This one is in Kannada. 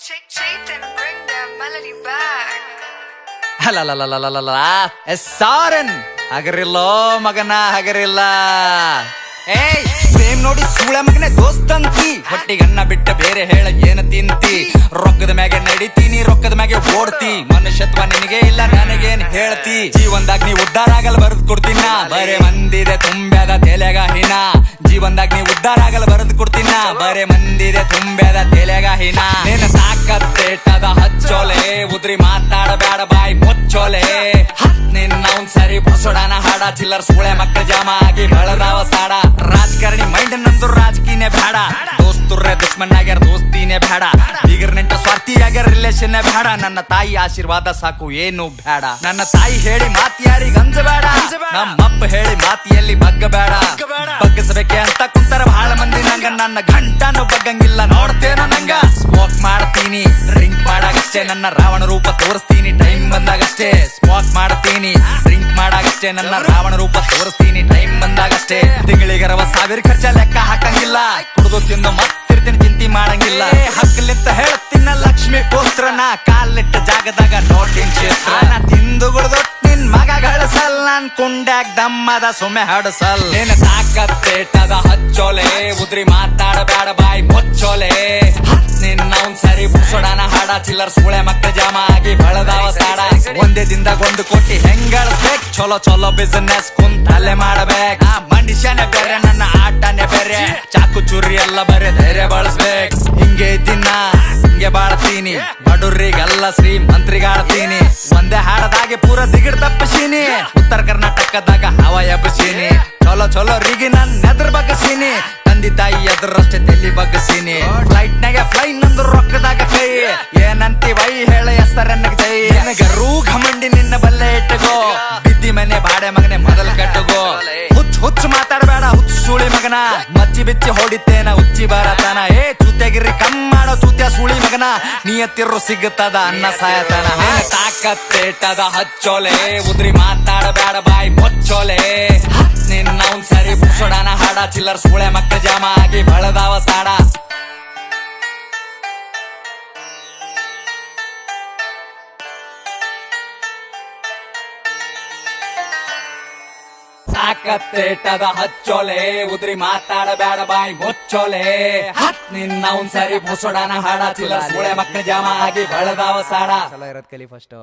Chaitan, bring that melody back. ಅಲ್ಲಲ್ಲಲ್ಲಲ್ಲಲ್ಲ ಸಾರನ್ ಹಗರಿಲ್ಲೋ ಮಗನ ಹಗರಿಲ್ಲ. ಏಯ್ ಸೇಮ್ ನೋಡಿ ಸೂಳೆ ಮಗನೇ ದೋಸ್ತಂತಿ, ಹೊಟ್ಟಿಗನ್ನ ಬಿಟ್ಟ ಬೇರೆ ಹೇಳ ಏನ ತಿಂತಿ. ರೊಕ್ಕದ ಮ್ಯಾಗೆ ನಡಿತೀನಿ, ರೊಕ್ಕದ ಮ್ಯಾಗೆ ಓಡ್ತಿ, ಮನುಷ್ಯತ್ವ ನಿನಗೆ ಇಲ್ಲ ನನಗೇನ್ ಹೇಳ್ತಿ. ಜೀವನದಾಗ ನೀ ಉದ್ದಾರ ಆಗಲ್ ಬರೆದು ಕೊಡ್ತೀನ, ಬರೇ ಮಂದಿದೆ ತುಂಬ್ಯಾದ ತೆಲೆಗ ಹಿನ. ಜೀವನದಾಗ ನೀ ಉದ್ದಾರ ಆಗಲ್ ಬರೆದು ಕೊಡ್ತೀನ, ಬರೇ ಮಂದಿದೆ ತುಂಬ್ಯಾದ ತೆಲೆಗ ಹಿನ. ನಿನ್ನ ಸಾಕತ್ತೇಟದ ಹಚ್ಚೋಲೆ, ಉದ್ರಿ ಮಾತಾಡಬೇಡ ಬಾಯ್ ಮುಚ್ಚೋಲೆ. ನಿನ್ನ ಅವ್ನ್ ಸರಿ ಬಸೋಡಾನ ಹಾಡ, ಚಿಲ್ಲರ್ ಸೂಳೆ ಮಕ್ಕಳ ಜಾಮ ಆಗಿ ಬೆಳದಾವ ಸಾಡ. ರಾಜಕಾರಣಿ ಮೈಂಡ್ ನಂದು ರಾಜಕೀಯನೇ ಬೇಡ, ದೋಸ್ತುರ್ರೆ ದುಶ್ಮನ್ ಆಗ್ಯಾರ ದೋಸ್ತಿನೇ ಬೇಡ. ಬೀಗರ್ ನೆಂಟ ಸ್ವಾರ್ಥಿ ಆಗ್ಯಾರ ರಿಲೇಷನ್ ಬೇಡ. ನನ್ನ ತಾಯಿ ಆಶೀರ್ವಾದ ಸಾಕು ಏನು ಬೇಡ. ನನ್ನ ತಾಯಿ ಹೇಳಿ ಮಾತಿ ಯಾರಿಗ ಅಂಜಬೇಡ, ನಮ್ಮಪ್ಪ ಹೇಳಿ ಮಾತಿಯಲ್ಲಿ ಬಗ್ಗಬೇಡ. ಬಗ್ಗಸಬೇಕೆ ಅಂತ ಕುಂತಾರ ಬಹಳ ಮಂದಿ ನಂಗ, ನನ್ನ ಗಂಟನು ಬಗ್ಗಂಗಿಲ್ಲ ನೋಡ್ತೇನೋ ನಂಗ. ಸ್ಮೋಕ್ ಮಾಡ್ತೀನಿ ಡ್ರಿಂಕ್ ಮಾಡಾಗಷ್ಟೇ, ನನ್ನ ರಾವಣ ರೂಪ ತೋರಿಸ್ತೀನಿ ಟೈಮ್ ಬಂದಾಗಷ್ಟೇ. ಸ್ಮೋಕ್ ಮಾಡ್ತೀನಿ ಡ್ರಿಂಕ್ ಮಾಡಾಗಷ್ಟೇ, ನನ್ನ ರಾವಣ ರೂಪ ತೋರಿಸ್ತೀನಿ ಟೈಮ್ ಬಂದಾಗಷ್ಟೇ. ತಿಂಗಳಿಗೆ 60,000 ಖರ್ಚ ಲೆಕ್ಕ ಹಾಕಂಗಿಲ್ಲ, ಕುಡ್ದು ತಿಂದು ಮತ್ತಿರ್ತೀನಿ ಚಿಂತಿ ಮಾಡಂಗಿಲ್ಲ. ಹಕ್ಕಲಿಂತ ಹೇಳ್ತೀನ ಲಕ್ಷ್ಮಿ ಪುತ್ರನ, ಕಾಲಿಟ್ಟ ಜಾಗದಾಗ ನೋಟಿನ ಚಿತ್ರ. ತಿಂದು ಗುಡ್ದು ನಿನ್ ಮಗ ಗಳಿಸಲ್, ನನ್ ಕುಂಡ್ಯಾಗ ದಮ್ಮದ ಸುಮ್ಮೆ ಹಡಸಲ್. ನಿನ್ನ ತಾಕತ್ತೇಟದ ಹಚ್ಚೋಲೆ, ಉದ್ರಿ ಮಾತಾಡಬೇಡ ಬಾಯ್ ಮುಚ್ಚೋಲೆ. ನಿನ್ನ ಅವ್ನ್ ಸರಿ ಬುಸೋಡಾನ ಹಾಡ, ಚಿಲ್ಲರ್ ಸೂಳೆ ಮಕ್ಕಳ ಜಾಮ ಆಗಿ ಬೆಳದಾವ ಸಾಡ. ಒಂದೇ ದಿನದಾಗ 1 ಕೋಟಿ ಹೆಂಗ್ ಗಳಿಸ್ಬೇಕ್, ಚಲೋ ಚಲೋ ಬಿಸಿನೆಸ್ ಕುಂತಲ್ಲೇ ಮಾಡಬೇಕ್. ಮನುಷ್ಯನೇ ಬೇರೆ ನನ್ನ ಆಟನೇ ಬೇರೆ, ಚಾಕು ಚೂರಿ ಎಲ್ಲ ಬರೇ ಧೈರ್ಯ ಬಳಸ್ಬೇಕ್. ಹಿಂಗೆ ದಿನ ಹಿಂಗೆ ಬಾಳ್ತೀನಿ, ಬಡುರ್ರಿಗೆಲ್ಲ ಶ್ರೀಮಂತ್ರಿಗಾಳ್ತೀನಿ. ಒಂದೇ ಹಾಡದಾಗೆ ಪೂರ ದಿಗಿಡ್ ತಪ್ಪಿಸೀನಿ, ಉತ್ತರ ಕರ್ನಾಟಕದಾಗ ಹವ ಎಬ್ಬಸೀನಿ. ಚಲೋ ಚಲೋ ರಿಗೆ ನನ್ನ ಎದ್ರ ಬಗ್ಗಸೀನಿ, ತಂದಿ ತಾಯಿ ಎದ್ರಷ್ಟೇ ತೆಲಿ ಬಗ್ಗಸೀನಿ. ಫ್ಲೈಟ್ ನಾಗೆ ಫ್ಲೈ ನಂದು ರೊಕ್ಕದಾಗ ಕೈ, ಏನಂತಿ ವೈ ಹೇಳ ಹೆಸರನ್ನಗ ಜೈ. ನಿನಗರೂ ಘಮಂಡಿ ನಿನ್ನ ಬಲ್ಲೆ ಇಟ್ಟಗೋ, ಬಿದ್ದಿ ಮನೆ ಬಾಡೆ ಮಗನೆ ಮೊದಲ ಕಟ್ಟಗೋ. ಹುಚ್ಚು ಮಾತಾಡಬೇಡ ಹುಚ್ಚು ಸುಳಿ ಮಗನ, ಮಚ್ಚಿ ಬಿಚ್ಚಿ ಹೊಡಿತೇನ ಉಚ್ಚಿ ಬರತನ. ಏ ಚೂತ್ಯಾಗಿರಿ ಕಮ್ ಮಾಡೋ ಚೂತ್ಯ ಸುಳಿ ಮಗನ, ನಿಯತ್ತಿರು ಸಿಗುತ್ತದ ಅನ್ನ ಸಾಯತನ. ತಾಕತ್ತೇಟದ ಹಚ್ಚೋಲೆ, ಉದ್ರಿ ಮಾತಾಡಬೇಡ ಬಾಯ್ ಮುಚ್ಚೋಲೆ. ನಿನ್ನ ಅವ್ನ್ ಸರಿ ಬುಸೋಡಾನ ಹಾಡ, ಚಿಲ್ಲರ್ ಸೂಳೆ ಮಕ್ಕಳ ಜಾಮ ಆಗಿ ಬೆಳದಾವ ಸಾಡ. ತಾಕತ್ತೇಟದ ಹಚ್ಚೋಲೆ, ಉದ್ರಿ ಮಾತಾಡಬೇಡ ಬಾಯ್ ಮುಚ್ಚೋಲೆ. ನಿನ್ನ ಅವ್ನ್ ಸರಿ ಬುಸೋಡಾನ ಹಾಡ, ಚಿಲ್ಲರ್ ಸೂಳೆ ಮಕ್ಕಳ ಜಾಮ ಆಗಿ ಬೆಳದಾವ ಸಾಡ. ಚಲೋ ಇರೋದ್ ಕಲಿ ಫಸ್ಟ್.